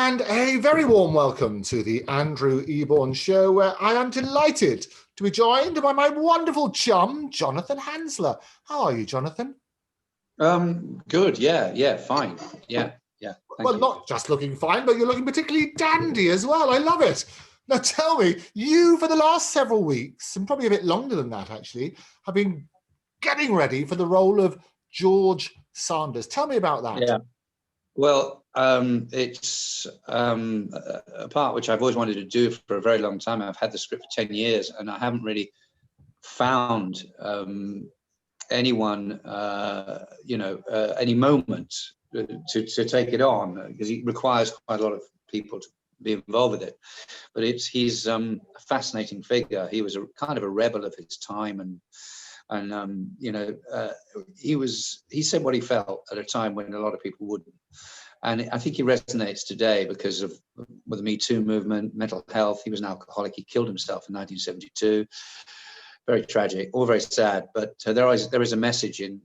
And a very warm welcome to the Andrew Eborn Show, where I am delighted to be joined by my wonderful chum, Jonathan Hansler. How are you, Jonathan? Good. Yeah, fine. Yeah. Well, not just looking fine, but you're looking particularly dandy as well. I love it. Now tell me, you for the last several weeks, and probably a bit longer than that actually, have been getting ready for the role of George Sanders. Tell me about that. Yeah. Well, it's a part which I've always wanted to do for a very long time. I've had the script for 10 years and I haven't really found anyone, any moment to take it on, because it requires quite a lot of people to be involved with it. But he's a fascinating figure. He was a kind of a rebel of his time, and he said what he felt at a time when a lot of people wouldn't. And I think he resonates today because of with the Me Too movement, mental health. He was an alcoholic. He killed himself in 1972. Very tragic, all very sad. But there is a message in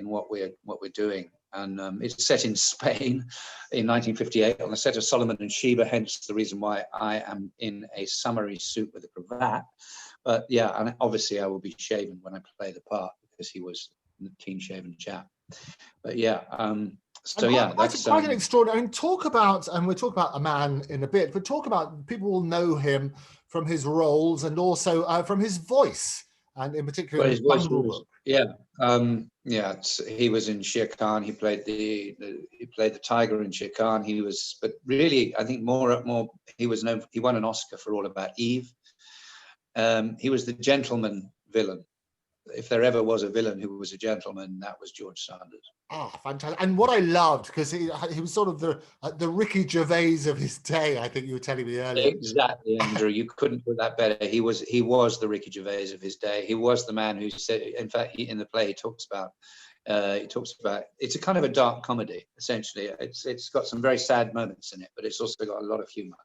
what we're doing. And it's set in Spain in 1958 on the set of Solomon and Sheba, hence the reason why I am in a summery suit with a cravat. But yeah, and obviously I will be shaven when I play the part because he was a clean-shaven chap. But yeah, that's quite an extraordinary. I mean, talk about, and we'll talk about a man in a bit, but talk about, people will know him from his roles and also from his voice, and in particular his voice. He was in Shere Khan. He played the tiger in Shere Khan. But really, I think more he won an Oscar for All About Eve. He was the gentleman villain. If there ever was a villain who was a gentleman, that was George Sanders. Fantastic. And what I loved, because he was sort of the Ricky Gervais of his day, I think you were telling me earlier. Exactly, Andrew. You couldn't put that better. He was the Ricky Gervais of his day. He was the man who said, in fact, in the play, he talks about it's a kind of a dark comedy, essentially. It's got some very sad moments in it, but it's also got a lot of humor.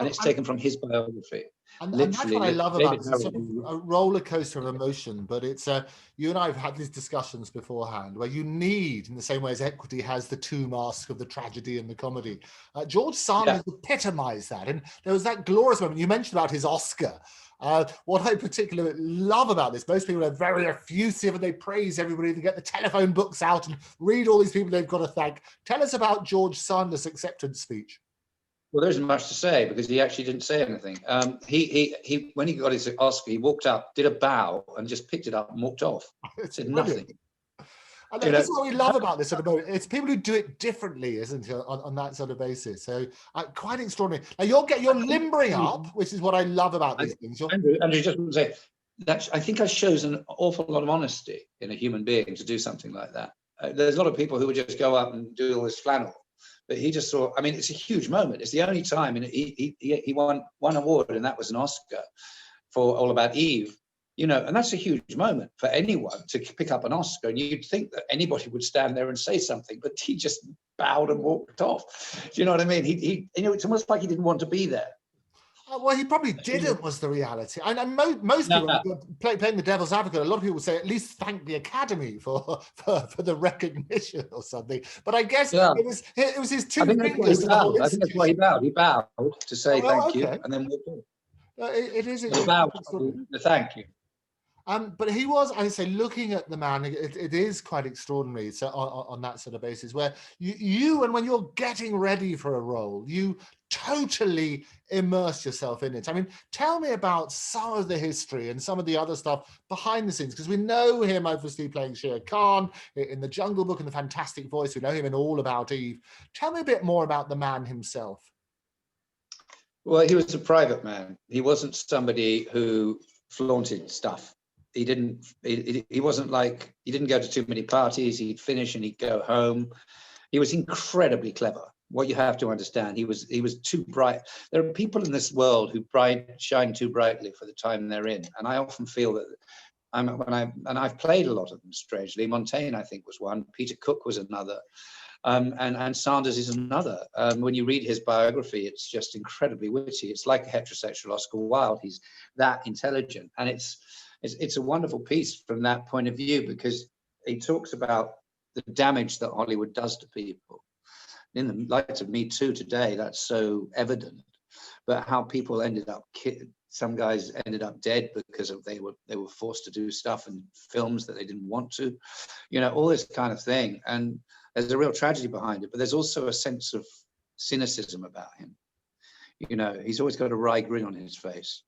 And it's taken from his biography. And that's what I love about it. It's sort of a roller coaster of emotion, but it's you and I have had these discussions beforehand where you need, in the same way as Equity has the two masks of the tragedy and the comedy, George Sanders epitomized that. And there was that glorious moment you mentioned about his Oscar. What I particularly love about this, most people are very effusive and they praise everybody. They get the telephone books out and read all these people they've got to thank. Tell us about George Sanders' acceptance speech. Well, there isn't much to say because he actually didn't say anything. He when he got his Oscar, he walked up, did a bow, and just picked it up and walked off. Said nothing. And that's what we love about this sort of moment. It's people who do it differently, isn't it, on that sort of basis? So quite extraordinary. Now you're limbering up, which is what I love about these things. Andrew, just want to say that I think that shows an awful lot of honesty in a human being to do something like that. There's a lot of people who would just go up and do all this flannel. But he just saw, I mean, it's a huge moment. It's the only time, and he won one award, and that was an Oscar for All About Eve, and that's a huge moment for anyone to pick up an Oscar. And you'd think that anybody would stand there and say something, but he just bowed and walked off. Do you know what I mean? It's almost like he didn't want to be there. Well, he probably didn't, was the reality. And most people, playing the devil's advocate, a lot of people say at least thank the Academy for the recognition or something. But I guess it was his two fingers. I think that's why he bowed. He bowed to say thank you and then walked on. It is a bowed. Thank you. But he was, I say, looking at the man, it is quite extraordinary. So on that sort of basis, where you and when you're getting ready for a role, you totally immerse yourself in it. I mean, tell me about some of the history and some of the other stuff behind the scenes, because we know him obviously playing Shere Khan in The Jungle Book and The Fantastic Voice. We know him in All About Eve. Tell me a bit more about the man himself. Well, he was a private man. He wasn't somebody who flaunted stuff. He wasn't like, he didn't go to too many parties. He'd finish and he'd go home. He was incredibly clever. What you have to understand, he was too bright. There are people in this world who shine too brightly for the time they're in. And I often feel that I've played a lot of them, strangely. Montaigne, I think, was one. Peter Cook was another. And Sanders is another. When you read his biography, it's just incredibly witty. It's like a heterosexual Oscar Wilde. He's that intelligent. And it's a wonderful piece from that point of view, because he talks about the damage that Hollywood does to people. in the light of Me Too today, that's so evident. But how people ended up, some guys ended up dead because of they were forced to do stuff in films that they didn't want to, you know, all this kind of thing. And there's a real tragedy behind it, but there's also a sense of cynicism about him. You know, he's always got a wry grin on his face.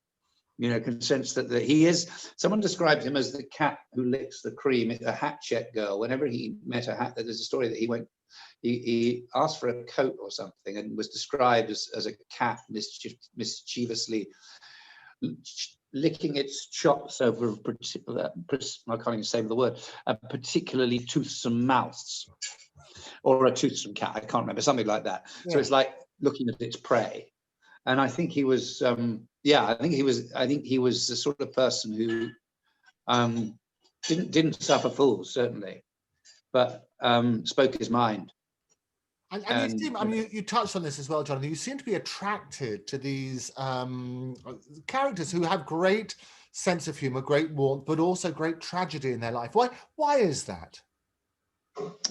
You know, can sense that he is, someone described him as the cat who licks the cream, a hat check girl. Whenever he met a hat, there's a story that he asked for a coat or something and was described as a cat mischievously licking its chops over a particular, I can't even say the word, a particularly toothsome mouths, or a toothsome cat, I can't remember, something like that. Yeah. So it's like looking at its prey. And I think he was, I think he was the sort of person who didn't suffer fools, certainly, but spoke his mind. And you seem, I mean, you touched on this as well, Jonathan. You seem to be attracted to these characters who have great sense of humor, great warmth, but also great tragedy in their life. Why is that?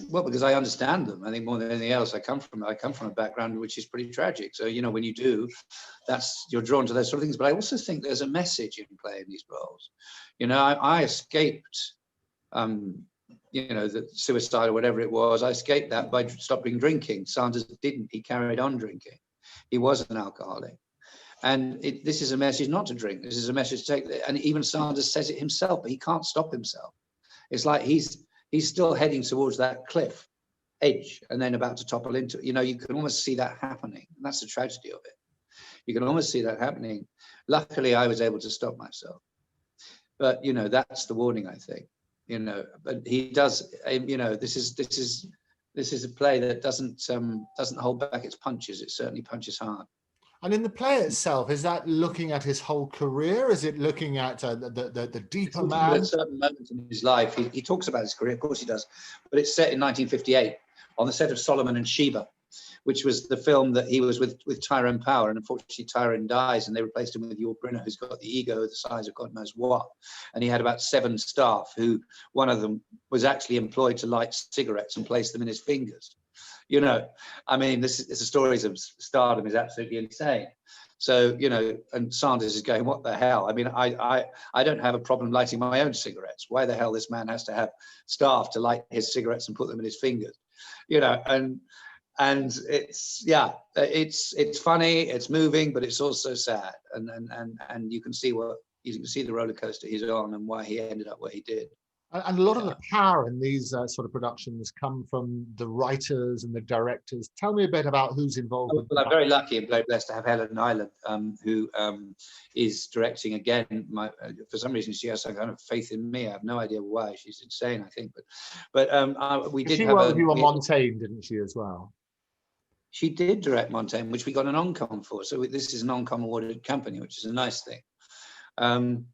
Well, because I understand them. I think more than anything else, I come from a background which is pretty tragic. So, you know, when you do, you're drawn to those sort of things. But I also think there's a message in playing these roles. You know, I escaped, you know, the suicide or whatever it was. I escaped that by stopping drinking. Sanders didn't. He carried on drinking. He was an alcoholic. And this is a message not to drink. This is a message to take. And even Sanders says it himself, but he can't stop himself. It's like he's still heading towards that cliff edge and then about to topple into it. You know, you can almost see that happening. And that's the tragedy of it. You can almost see that happening. Luckily, I was able to stop myself. But, you know, that's the warning, I think. You know, but he does, you know, this is a play that doesn't hold back its punches. It certainly punches hard. And in the play itself, is that looking at his whole career? Is it looking at the deeper man? At certain moments in his life, he talks about his career, of course he does, but it's set in 1958 on the set of Solomon and Sheba, which was the film that he was with Tyrone Power, and unfortunately Tyrone dies and they replaced him with Yul Brynner, who's got the ego the size of God knows what. And he had about 7 staff, who one of them was actually employed to light cigarettes and place them in his fingers. You know, I mean, this is the stories of stardom is absolutely insane. So, you know, and Sanders is going, what the hell? I mean, I don't have a problem lighting my own cigarettes. Why the hell this man has to have staff to light his cigarettes and put them in his fingers? You know, and it's, yeah, it's funny, it's moving, but it's also sad. And you can see the roller coaster he's on and why he ended up where he did. And a lot of the power in these sort of productions come from the writers and the directors. Tell me a bit about who's involved. Well, I'm very lucky and very blessed to have Helen Niland, who is directing again. For some reason, she has some kind of faith in me. I have no idea why. She's insane, I think. But we did. She worked with you on Montaigne, didn't she, as well? She did direct Montaigne, which we got an Encom for. So this is an Encom awarded company, which is a nice thing. And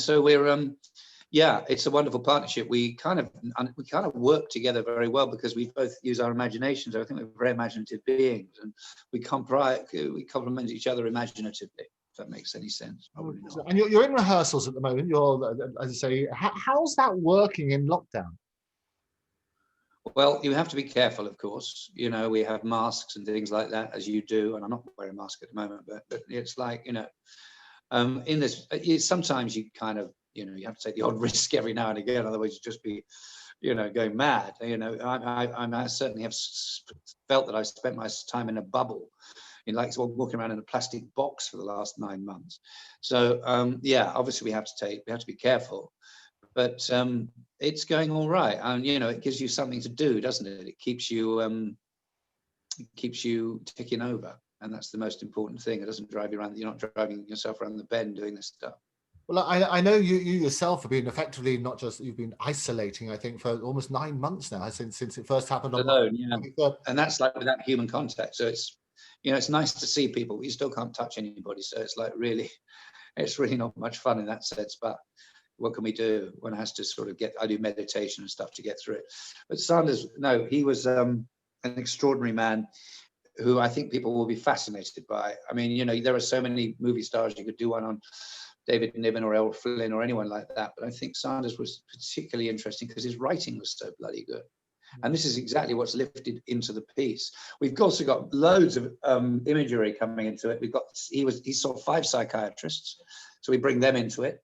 so we're. Yeah, it's a wonderful partnership. We kind of work together very well because we both use our imaginations. I think we're very imaginative beings, and we complement each other imaginatively. If that makes any sense. Probably not. And you're in rehearsals at the moment. You're, as I say, how's that working in lockdown? Well, you have to be careful, of course. You know, we have masks and things like that, as you do, and I'm not wearing a mask at the moment. But it's like, you know, in this, sometimes you kind of. You know, you have to take the odd risk every now and again, otherwise you'd just be, you know, going mad. You know, I certainly have felt that I spent my time in a bubble, like walking around in a plastic box for the last 9 months. So yeah, obviously we have to be careful, but it's going all right, and you know, it gives you something to do, doesn't it? It keeps you ticking over, and that's the most important thing. It doesn't drive you around. You're not driving yourself around the bend doing this stuff. Well, I know you yourself have been effectively not just, you've been isolating, I think, for almost 9 months now since it first happened. Alone, yeah. And that's like without human contact. So it's, you know, it's nice to see people. You still can't touch anybody. So it's like it's really not much fun in that sense. But what can we do? One has to sort of I do meditation and stuff to get through it. But Sanders, no, he was an extraordinary man who I think people will be fascinated by. I mean, you know, there are so many movie stars. You could do one on David Niven or El Flynn or anyone like that. But I think Sanders was particularly interesting because his writing was so bloody good. And this is exactly what's lifted into the piece. We've also got loads of imagery coming into it. He saw 5 psychiatrists, so we bring them into it.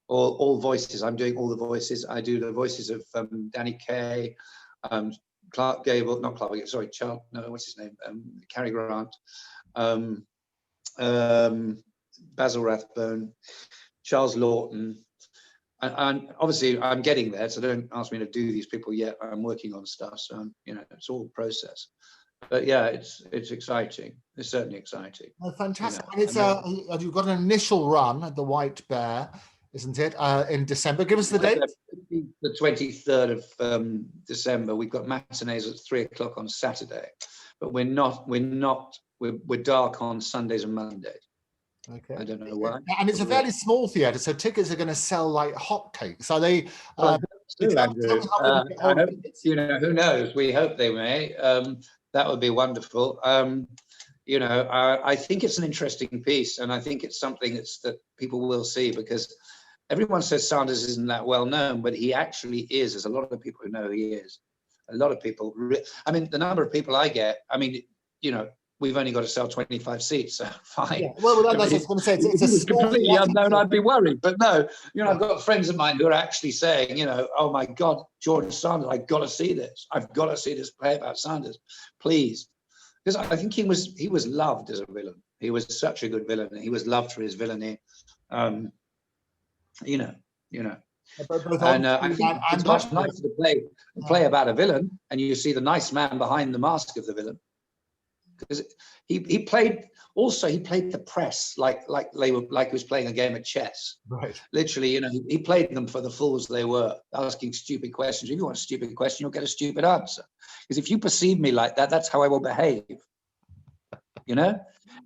All voices. I'm doing all the voices. I do the voices of Danny Kaye, Clark Gable, not Clark Gable, sorry, Charles, no, what's his name? Cary Grant, Basil Rathbone, Charles Lawton. And obviously I'm getting there, so don't ask me to do these people yet. I'm working on stuff, so you know, it's all process. But yeah, it's exciting. It's certainly exciting. Oh, fantastic. You know, and it's you've got an initial run at the White Bear, isn't it? In December. Give us the date. The 23rd of December. We've got matinees at 3 o'clock on Saturday, but we're dark on Sundays and Mondays. Okay. I don't know why. And it's a fairly small theatre, so tickets are going to sell like hotcakes. Are they? Andrew. I hope, you know, who knows? We hope they may. That would be wonderful. You know, I think it's an interesting piece, and I think it's something that people will see, because everyone says Sanders isn't that well known, but he actually is. There's a lot of people who know he is. A lot of people. I mean, the number of people I get. I mean, you know, we've only got to sell 25 seats, so fine. Yeah, well, that's what I was going to say. It's a small completely unknown. I'd be worried, but no, you know, I've got friends of mine who are actually saying, you know, oh my God, George Sanders, I've got to see this. I've got to see this play about Sanders, please, because I think he was loved as a villain. He was such a good villain. He was loved for his villainy. You know. And I think it's much nicer to play about a villain, and you see the nice man behind the mask of the villain. Because he played the press like he was playing a game of chess. Right. Literally, you know, he played them for the fools they were, asking stupid questions. If you want a stupid question, you'll get a stupid answer. Because if you perceive me like that, that's how I will behave. You know,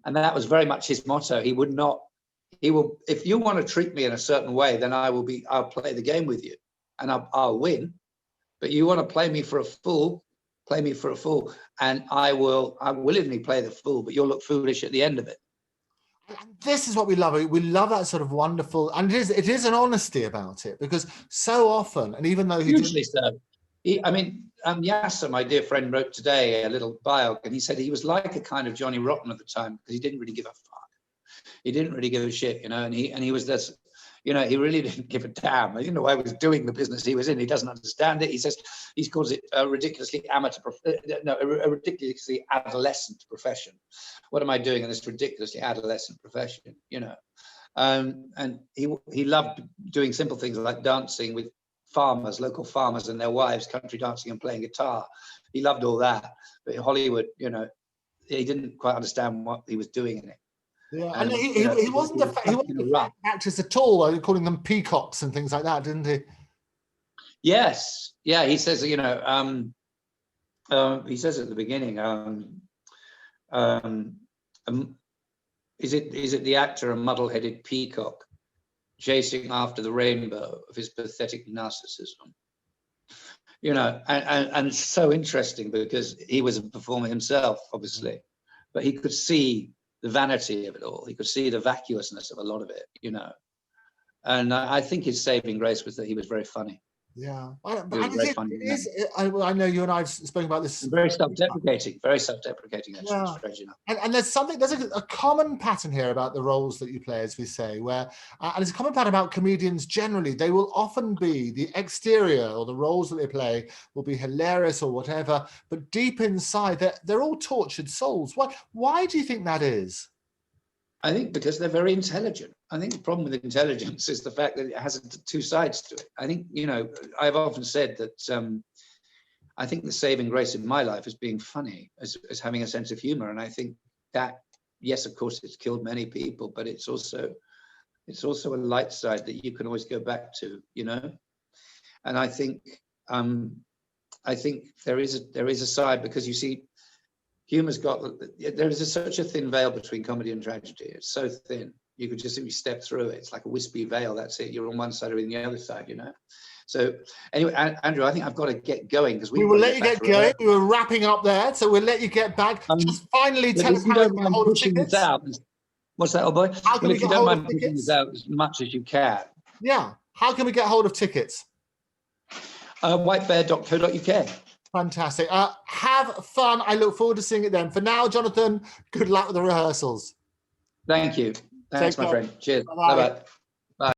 and that was very much his motto. He will. If you want to treat me in a certain way, then I'll play the game with you, and I'll win. But you want to play me for a fool. Play me for a fool, and I willingly play the fool, but you'll look foolish at the end of it. This is what we love. We love that sort of wonderful, and it is an honesty about it, because so often, and even though hugely so. Yasser, my dear friend, wrote today a little bio, and he said he was like a kind of Johnny Rotten at the time, because he didn't really give a fuck. He didn't really give a shit, you know, and he was this. You know, he really didn't give a damn. He didn't know why he was doing the business he was in. He doesn't understand it. He says he calls it a ridiculously a ridiculously adolescent profession. What am I doing in this ridiculously adolescent profession? You know, and he loved doing simple things like dancing with farmers, local farmers and their wives, country dancing and playing guitar. He loved all that. But in Hollywood, you know, he didn't quite understand what he was doing in it. Yeah, and he wasn't a actress at all, calling them peacocks and things like that, didn't he? Yes, yeah. He says, you know, he says at the beginning, is it the actor, a muddle-headed peacock, chasing after the rainbow of his pathetic narcissism? You know, and so interesting, because he was a performer himself, obviously, but he could see the vanity of it all. He could see the vacuousness of a lot of it, you know. And I think his saving grace was that he was very funny. Yeah, I know you and I have spoken about this. Very self-deprecating, actually. Yeah. And there's a common pattern here about the roles that you play, as we say, where, and it's a common pattern about comedians generally. They will often be, the exterior or the roles that they play will be hilarious or whatever, but deep inside, they're all tortured souls. Why do you think that is? I think because they're very intelligent. I think the problem with intelligence is the fact that it has two sides to it. I think, you know, I've often said that I think the saving grace in my life is being funny, as having a sense of humor. And I think that, yes, of course, it's killed many people, but it's also a light side that you can always go back to, you know. And I think there is a side, because you see, humor's there is such a thin veil between comedy and tragedy. It's so thin. You could just simply step through it. It's like a wispy veil. That's it. You're on one side or on the other side, you know. So anyway, Andrew, I think I've got to get going, because we will let you get going. We were wrapping up there, so we'll let you get back. Just finally tell us how you get hold of tickets. What's that, old boy? Well, if you don't mind pushing this out as much as you can. Yeah. How can we get hold of tickets? Whitebear.co.uk. Fantastic. Have fun. I look forward to seeing it then. For now, Jonathan, good luck with the rehearsals. Thank you. Thanks, my friend. Cheers. Bye-bye.